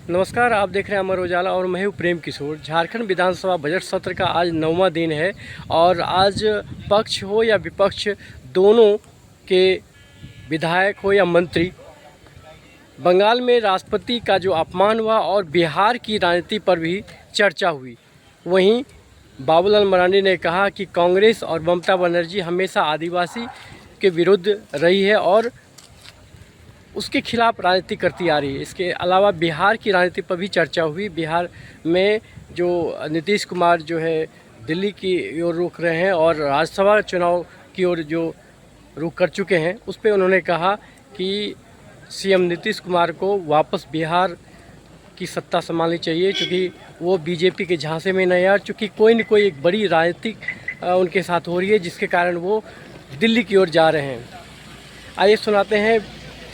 नमस्कार, आप देख रहे हैं अमर उजाला और मैं हूं प्रेम किशोर। झारखंड विधानसभा बजट सत्र का आज 9वां दिन है और आज पक्ष हो या विपक्ष, दोनों के विधायक हो या मंत्री, बंगाल में राष्ट्रपति का जो अपमान हुआ और बिहार की राजनीति पर भी चर्चा हुई। वहीं बाबूलाल मरांडी ने कहा कि कांग्रेस और ममता बनर्जी हमेशा आदिवासी के विरुद्ध रही है और उसके खिलाफ राजनीति करती आ रही है। इसके अलावा बिहार की राजनीति पर भी चर्चा हुई। बिहार में जो नीतीश कुमार जो है दिल्ली की ओर रुख रहे हैं और राज्यसभा चुनाव की ओर जो रुख कर चुके हैं, उस पर उन्होंने कहा कि सीएम नीतीश कुमार को वापस बिहार की सत्ता संभालनी चाहिए, क्योंकि वो बीजेपी के झांसे में नहीं आ, चूँकि कोई न कोई एक बड़ी राजनीतिक उनके साथ हो रही है, जिसके कारण वो दिल्ली की ओर जा रहे हैं। आइए सुनाते हैं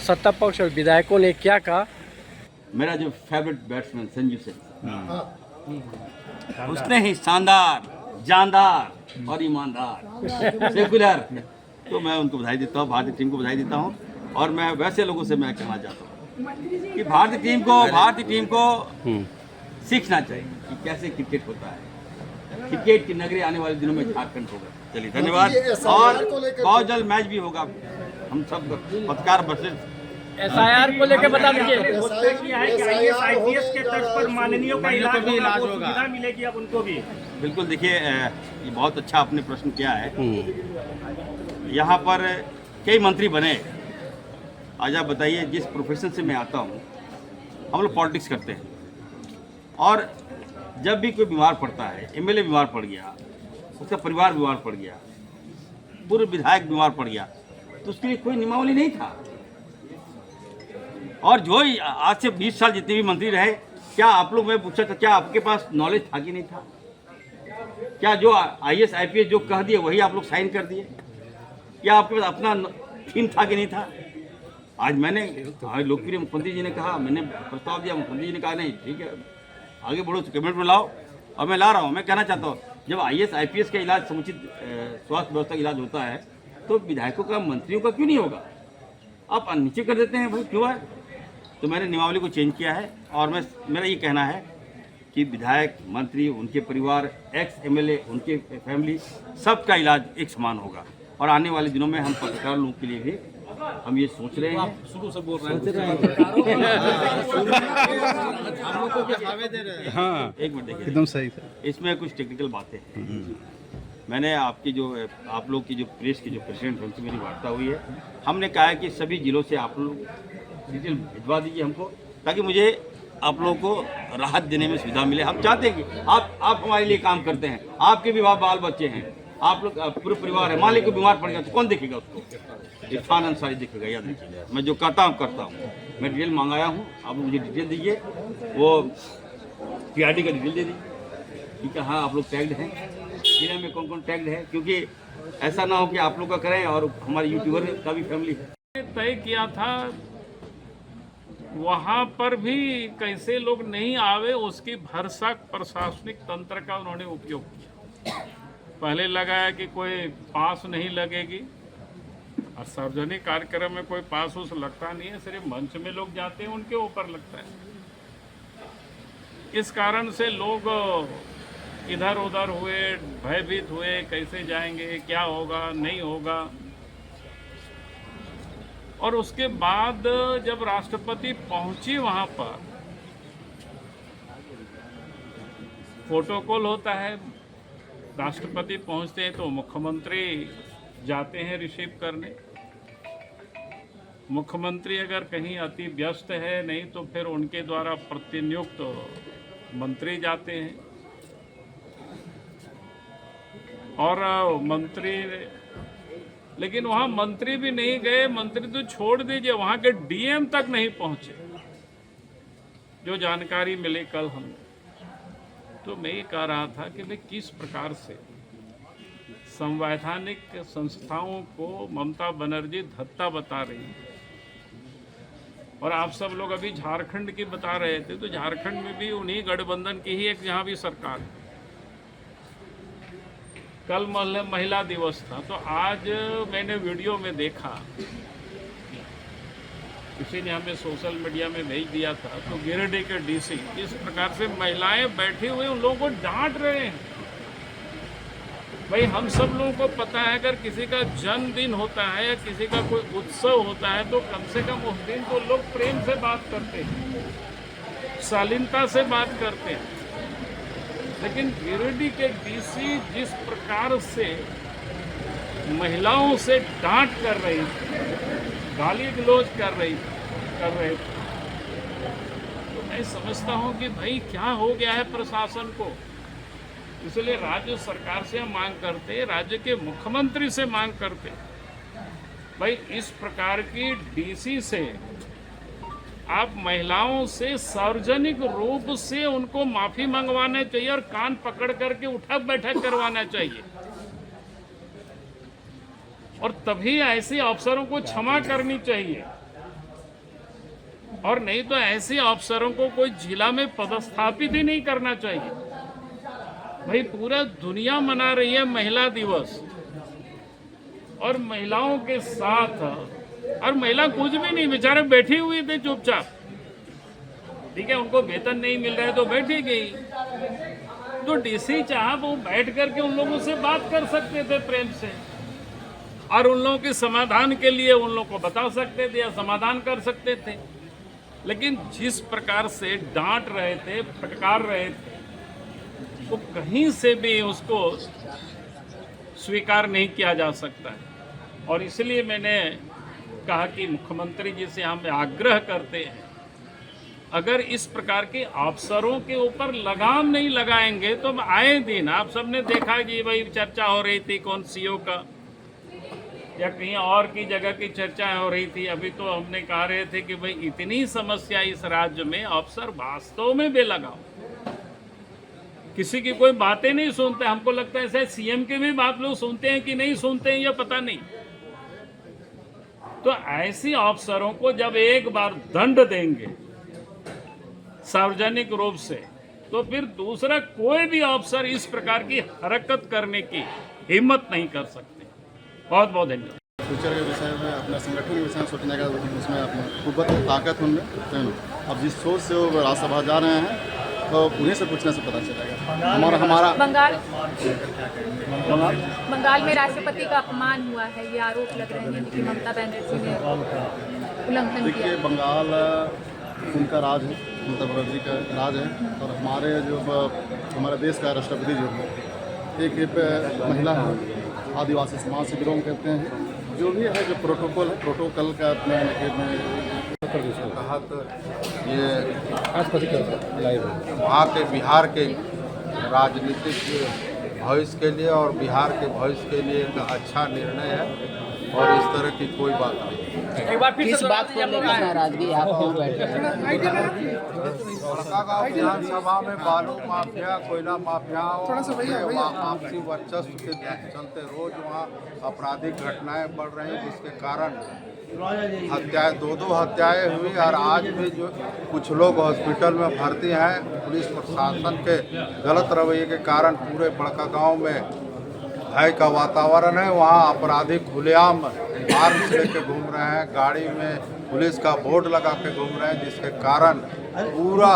सत्ता पक्ष और विधायकों ने क्या कहा। मेरा जो फेवरेट बैट्समैन संजू सैमसन, उसने ही शानदार, जानदार और ईमानदार, सेकुलर, तो मैं उनको बधाई देता हूँ, भारतीय टीम को बधाई देता हूँ। और मैं वैसे लोगों से मैं कहना चाहता हूँ कि भारतीय टीम को सीखना चाहिए कि कैसे क्रिकेट होता है। क्रिकेट की नगरी आने वाले दिनों में झारखंड होगा। चलिए धन्यवाद। और बहुत जल्द मैच भी होगा। हम सब पत्रकार बसे एसआईआर को लेकर बता दीजिए। आईपीएस के तर्ज पर माननीयों का इलाज होगा, सुविधा मिलेगी अब उनको भी। बिल्कुल। देखिए, ये बहुत अच्छा आपने प्रश्न किया है। यहाँ पर कई मंत्री बने। आज आप बताइए, जिस प्रोफेशन से मैं आता हूँ, हम लोग पॉलिटिक्स करते हैं, और जब भी कोई बीमार पड़ता है, एमएलए बीमार पड़ गया, उसका परिवार बीमार पड़ गया, पूर्व विधायक बीमार पड़ गया, तो उसके लिए कोई नियमावली नहीं था। और जो आज से 20 साल जितने भी मंत्री रहे, क्या आप लोग, मैं पूछा था, क्या आपके पास नॉलेज था कि नहीं था? क्या जो आईएएस आईपीएस जो कह दिए वही आप लोग साइन कर दिए? क्या आपके पास अपना थीम था कि नहीं था? आज मैंने लोकप्रिय मुख्यमंत्री जी ने कहा, मैंने प्रस्ताव दिया, मुख्यमंत्री जी ने कहा नहीं ठीक है, आगे बढ़ो, कैबिनेट में लाओ, और मैं ला रहा हूँ। मैं कहना चाहता हूँ, जब आईएएस आईपीएस का इलाज, समुचित स्वास्थ्य व्यवस्था का इलाज होता है, तो विधायकों का, मंत्रियों का क्यों नहीं होगा? आप नीचे कर देते हैं, भाई क्यों है? तो मैंने नियमावली को चेंज किया है, और मेरा ये कहना है कि विधायक, मंत्री, उनके परिवार, एक्स एमएलए, उनके फैमिली, सबका इलाज एक समान होगा। और आने वाले दिनों में हम पत्रकार लोगों के लिए भी हम ये सोच रहे हैं। शुरू से बोल रहे हैं। हाँ, एक मिनट देखिए, एकदम सही सर। इसमें कुछ टेक्निकल बातें हैं। मैंने आपकी जो, आप लोग की जो प्रेस के जो प्रेसिडेंट हैं, उनसे मेरी वार्ता हुई है। हमने कहा है कि सभी जिलों से आप लोग डिटेल भिजवा दीजिए हमको, ताकि मुझे आप लोगों को राहत देने में सुविधा मिले। हम चाहते हैं कि आप हमारे लिए काम करते हैं, आपके भी बाल बच्चे हैं, आप लोग पूरे परिवार है। मान लीजिए कोई बीमार पड़ गया तो कौन देखेगा उसको? इरफान अंसारी देखेगा। याद रखिए, मैं जो करता हूँ। मैं डिटेल मंगाया हूँ, आप मुझे डिटेल दीजिए, वो पीआरडी का डिटेल दे दीजिए। ठीक है, हाँ आप लोग टैग्ड हैं, जिले में कौन कौन टैग्ड है, क्योंकि ऐसा ना हो कि आप लोग का करें और हमारे यूट्यूबर का भी फैमिली है। तय किया था, वहां पर भी कैसे लोग नहीं आवे, उसकी भरसक प्रशासनिक तंत्र का उन्होंने उपयोग किया। पहले लगाया कि कोई पास नहीं लगेगी, और सार्वजनिक कार्यक्रम में कोई पास उस लगता नहीं है, सिर्फ मंच में लोग जाते हैं उनके ऊपर लगता है। इस कारण से लोग इधर उधर हुए, भयभीत हुए, कैसे जाएंगे, क्या होगा, नहीं होगा। और उसके बाद जब राष्ट्रपति पहुंची वहां पर, प्रोटोकॉल होता है, राष्ट्रपति पहुंचते हैं तो मुख्यमंत्री जाते हैं रिसीव करने। मुख्यमंत्री अगर कहीं अति व्यस्त है, नहीं तो फिर उनके द्वारा प्रतिनियुक्त मंत्री जाते हैं। और मंत्री, लेकिन वहाँ मंत्री भी नहीं गए, मंत्री तो छोड़ दीजिए, वहाँ के डीएम तक नहीं पहुँचे, जो जानकारी मिली कल हमें। तो मैं ये कह रहा था कि भाई किस प्रकार से संवैधानिक संस्थाओं को ममता बनर्जी धत्ता बता रही है। और आप सब लोग अभी झारखंड की बता रहे थे, तो झारखंड में भी उन्हीं गठबंधन की ही एक यहाँ भी सरकार है। कल महिला दिवस था, तो आज मैंने वीडियो में देखा किसी ने हमें सोशल मीडिया में भेज दिया था, तो गिरिडीह के डीसी इस प्रकार से महिलाएं बैठी हुई उन लोगों को डांट रहे हैं। भाई हम सब लोगों को पता है, अगर किसी का जन्मदिन होता है या किसी का कोई उत्सव होता है तो कम से कम उस दिन तो लोग प्रेम से बात करते हैं, शालीनता से बात करते हैं। लेकिन गिरिडीह के डीसी जिस प्रकार से महिलाओं से डांट कर रही थी, गाली गलौज कर रहे थे, तो मैं समझता हूं कि भाई क्या हो गया है प्रशासन को। इसलिए राज्य सरकार से हम मांग करते, राज्य के मुख्यमंत्री से मांग करते, भाई इस प्रकार की डीसी से आप महिलाओं से सार्वजनिक रूप से उनको माफी मंगवाना चाहिए और कान पकड़ करके उठक बैठक करवाना चाहिए, और तभी ऐसे अफसरों को क्षमा करनी चाहिए। और नहीं तो ऐसे अफसरों को कोई जिला में पदस्थापित ही नहीं करना चाहिए। भाई पूरा दुनिया मना रही है महिला दिवस, और महिलाओं के साथ, और महिला कुछ भी नहीं, बेचारे बैठी हुई थे चुपचाप, ठीक है, उनको वेतन नहीं मिल रहा है तो बैठी गई। तो डीसी चाहे वो बैठ करके उन लोगों से बात कर सकते थे प्रेम से, और उन लोगों के समाधान के लिए उन लोगों को बता सकते थे या समाधान कर सकते थे। लेकिन जिस प्रकार से डांट रहे थे, फटकार रहे थे, वो कहीं से भी उसको स्वीकार नहीं किया जा सकता है। और इसलिए मैंने कहा कि मुख्यमंत्री जी से हम आग्रह करते हैं, अगर इस प्रकार के अफसरों के ऊपर लगाम नहीं लगाएंगे तो आए दिन आप सबने देखा कि भाई चर्चा हो रही थी कौन सीओ का या कहीं और की जगह की चर्चा हो रही थी। अभी तो हमने कहा रहे थे कि भाई इतनी समस्या इस राज्य में, अफसर वास्तव में बेलगाम, किसी की कोई बातें नहीं सुनते। हमको लगता है ऐसे सीएम की भी बात लोग सुनते हैं कि नहीं सुनते हैं, या पता नहीं। तो ऐसे अफसरों को जब एक बार दंड देंगे सार्वजनिक रूप से, तो फिर दूसरा कोई भी अफसर इस प्रकार की हरकत करने की हिम्मत नहीं कर सकते। बहुत बहुत धन्यवाद। फ्यूचर के विषय में, अपने संगठन के विषय में सोचने का उसमें अपनी कुव्वत ताकत उनमें। अब जिस सोच से वो राज्यसभा जा रहे हैं तो उन्हीं से पूछने से पता चलेगा। हमारा बंगाल में राष्ट्रपति का अपमान हुआ है, ये आरोप लग रहे हैं कि ममता बनर्जी ने उल्लंघन किया। देखिए, बंगाल उनका राज है, ममता बनर्जी का राज है, और हमारे जो हमारे देश का राष्ट्रपति जो है एक महिला है, आदिवासी समाज से बिलोंग करते हैं। जो भी है, जो प्रोटोकॉल है, प्रोटोकॉल का अपने तहत ये वहाँ के बिहार के राजनीतिक भविष्य के लिए और बिहार के भविष्य के लिए एक अच्छा निर्णय है, और इस तरह की कोई बात नहीं। किस बात को लेकर नाराजगी आप क्यों बैठे हैं? बड़कागांव विधानसभा में बालू माफिया, कोयला माफियाओं के आपसी वर्चस्व के चलते रोज वहाँ आपराधिक घटनाएं बढ़ रही हैं, जिसके कारण हत्याएं, दो हत्याएं हुई। और आज भी जो कुछ लोग हॉस्पिटल में भर्ती हैं, पुलिस प्रशासन के गलत रवैये के कारण पूरे बड़कागांव में भय का वातावरण है। वहाँ अपराधी खुलेआम आर्म्स लेके घूम रहे हैं, गाड़ी में पुलिस का बोर्ड लगा के घूम रहे हैं, जिसके कारण पूरा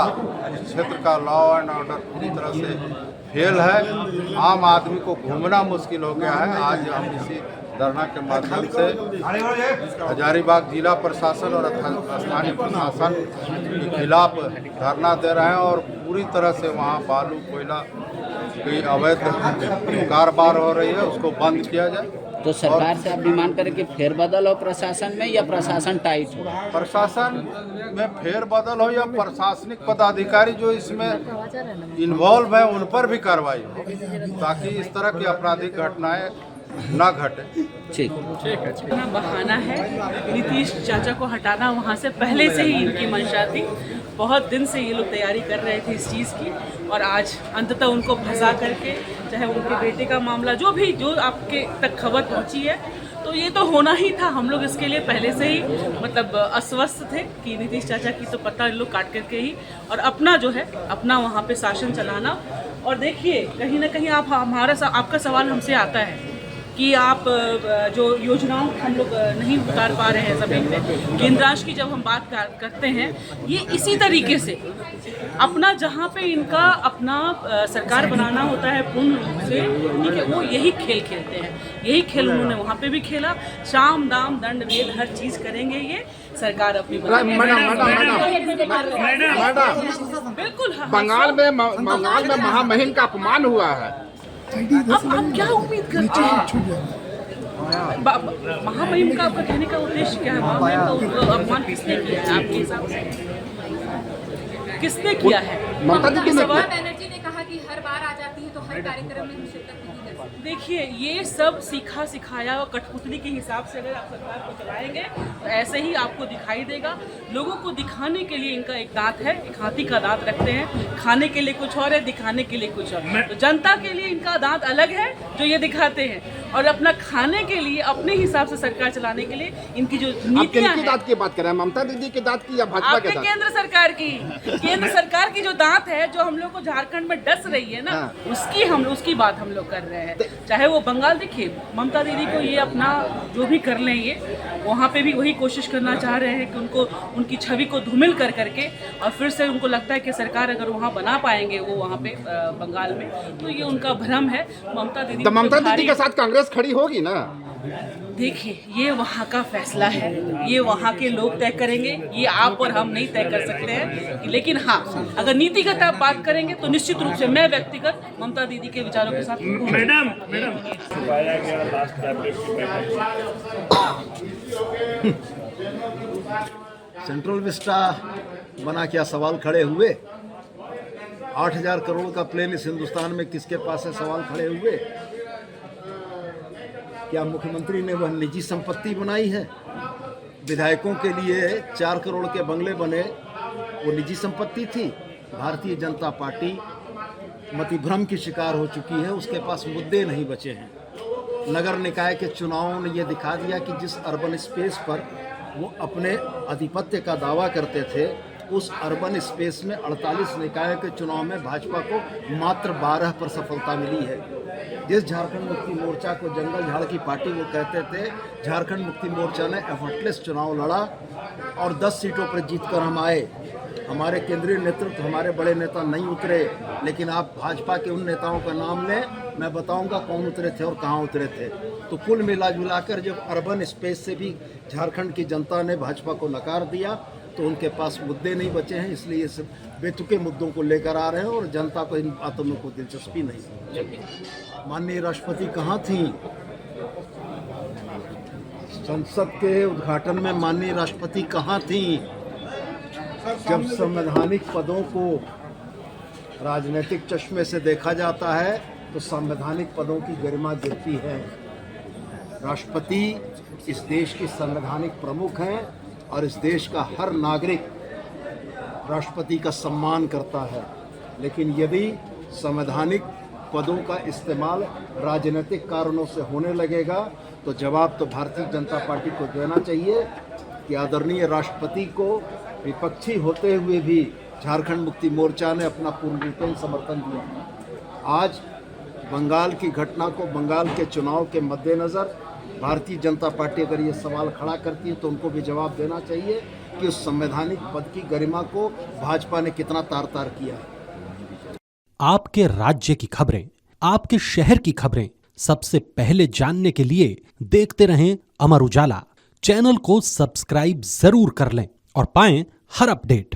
इस क्षेत्र का लॉ एंड ऑर्डर पूरी तरह से फेल है। आम आदमी को घूमना मुश्किल हो गया है। आज हम इसी धरना के माध्यम से हजारीबाग जिला प्रशासन और स्थानीय प्रशासन के खिलाफ धरना दे रहे हैं, और पूरी तरह से वहाँ बालू कोयला की अवैध कारोबार हो रही है, उसको बंद किया जाए। तो सरकार से आप डिमांड करें कि फेरबदल हो प्रशासन में, या प्रशासन टाइट हो? प्रशासन में फेरबदल हो, या प्रशासनिक पदाधिकारी जो इसमें इन्वॉल्व है उन पर भी कार्रवाई हो, ताकि इस तरह की आपराधिक घटनाएं ना घटे। ठीक है। बहाना है, नीतीश चाचा को हटाना वहाँ से पहले से ही इनकी मंशा थी। बहुत दिन से ये लोग तैयारी कर रहे थे इस चीज़ की, और आज अंततः उनको फंसा करके, चाहे उनके बेटे का मामला जो आपके तक खबर पहुँची है, तो ये तो होना ही था। हम लोग इसके लिए पहले से ही मतलब अस्वस्थ थे कि नीतीश चाचा की तो पत्ता लोग काट करके ही, और अपना जो है अपना वहाँ पे शासन चलाना। और देखिए, कहीं ना कहीं आपका सवाल हमसे आता है कि आप जो योजनाओं हम लोग नहीं उतार पा रहे हैं ज़मीन पे। केंद्र राष्ट्र की जब हम बात करते हैं, ये इसी तरीके से अपना जहाँ पे इनका अपना सरकार बनाना होता है पूर्ण रूप से, ठीक है, वो यही खेल खेलते हैं। यही खेल उन्होंने वहाँ पे भी खेला। शाम दाम दंड भेद हर चीज़ करेंगे ये सरकार अपनी बिल्कुल। बंगाल में महामहिम का अपमान हुआ है। अब क्या उम्मीद करते हैं? महामहिम का आपका कहने का उद्देश्य क्या है? महामहिम का अपमान किसने किया है आपके हिसाब से? किसने किया है? ममता दीदी ने बनर्जी ने कहा कि हर बार आ जाती है तो हर कार्यक्रम में हम शिरकत नहीं कर सकते। देखिए, ये सब सीखा सिखाया और कठपुतली के हिसाब से अगर आप सरकार को चलाएंगे तो ऐसे ही आपको दिखाई देगा। लोगों को दिखाने के लिए इनका एक दांत है, एक हाथी का दांत रखते हैं। खाने के लिए कुछ और है, दिखाने के लिए कुछ और। तो जनता के लिए इनका दांत अलग है जो ये दिखाते हैं, और अपना खाने के लिए अपने हिसाब से सरकार चलाने के लिए इनकी जो नीतियां हैं। दांत की बात कर रहे हैं, ममता दीदी के दांत की या भाजपा के दांत? केंद्र सरकार की, केंद्र सरकार की जो दांत है, जो हम लोग को झारखंड में डस रही है ना, उसकी बात हम लोग कर रहे हैं। चाहे वो बंगाल, देखिए ममता दीदी को ये अपना जो भी कर लें, ये वहाँ पे भी वही कोशिश करना चाह रहे हैं कि उनको उनकी छवि को धूमिल कर करके, और फिर से उनको लगता है कि सरकार अगर वहाँ बना पाएंगे वो वहाँ पे बंगाल में, तो ये उनका भ्रम है। ममता दीदी के साथ कांग्रेस खड़ी होगी ना? देखिए, ये वहाँ का फैसला है, ये वहाँ के लोग तय करेंगे, ये आप और हम नहीं तय कर सकते हैं। लेकिन हाँ, अगर नीतिगत आप बात करेंगे तो निश्चित रूप से मैं व्यक्तिगत ममता दीदी के विचारों के साथ मैडम छुपाया गया लास्ट कैबिनेट की बैठक। सेंट्रल विस्टा बना क्या सवाल खड़े हुए? 8,000 करोड़ का प्लेन इस हिंदुस्तान में किसके पास है? सवाल खड़े हुए। क्या मुख्यमंत्री ने वह निजी संपत्ति बनाई है? विधायकों के लिए 4 करोड़ के बंगले बने, वो निजी संपत्ति थी? भारतीय जनता पार्टी मतिभ्रम की शिकार हो चुकी है, उसके पास मुद्दे नहीं बचे हैं। नगर निकाय के चुनावों ने यह दिखा दिया कि जिस अर्बन स्पेस पर वो अपने आधिपत्य का दावा करते थे, उस अर्बन स्पेस में 48 निकाय के चुनाव में भाजपा को मात्र 12 पर सफलता मिली है। जिस झारखंड मुक्ति मोर्चा को जंगल झाड़ की पार्टी वो कहते थे, झारखंड मुक्ति मोर्चा ने एफर्टलेस चुनाव लड़ा और 10 सीटों पर जीतकर हम आए। हमारे केंद्रीय नेतृत्व, हमारे बड़े नेता नहीं उतरे, लेकिन आप भाजपा के उन नेताओं का नाम लें, मैं बताऊंगा कौन उतरे थे और कहाँ उतरे थे। तो कुल मिलाजुलाकर जब अर्बन स्पेस से भी झारखंड की जनता ने भाजपा को नकार दिया, तो उनके पास मुद्दे नहीं बचे हैं। इसलिए ये सब बेतुके मुद्दों को लेकर आ रहे हैं और जनता को इन बातों में कोई दिलचस्पी नहीं। माननीय राष्ट्रपति कहाँ थी? संसद के उद्घाटन में माननीय राष्ट्रपति कहाँ थी? जब संवैधानिक पदों को राजनीतिक चश्मे से देखा जाता है तो संवैधानिक पदों की गरिमा गिरती है। राष्ट्रपति इस देश की संवैधानिक प्रमुख हैं और इस देश का हर नागरिक राष्ट्रपति का सम्मान करता है। लेकिन यदि संवैधानिक पदों का इस्तेमाल राजनीतिक कारणों से होने लगेगा तो जवाब तो भारतीय जनता पार्टी को देना चाहिए कि आदरणीय राष्ट्रपति को विपक्षी होते हुए भी झारखंड मुक्ति मोर्चा ने अपना पूर्ण रूपेण समर्थन दिया। आज बंगाल की घटना को, बंगाल के चुनाव के मद्देनज़र भारतीय जनता पार्टी अगर ये सवाल खड़ा करती है तो उनको भी जवाब देना चाहिए कि उस संवैधानिक पद की गरिमा को भाजपा ने कितना तार-तार किया है। आपके राज्य की खबरें, आपके शहर की खबरें सबसे पहले जानने के लिए देखते रहें अमर उजाला। चैनल को सब्सक्राइब जरूर कर लें और पाएं हर अपडेट।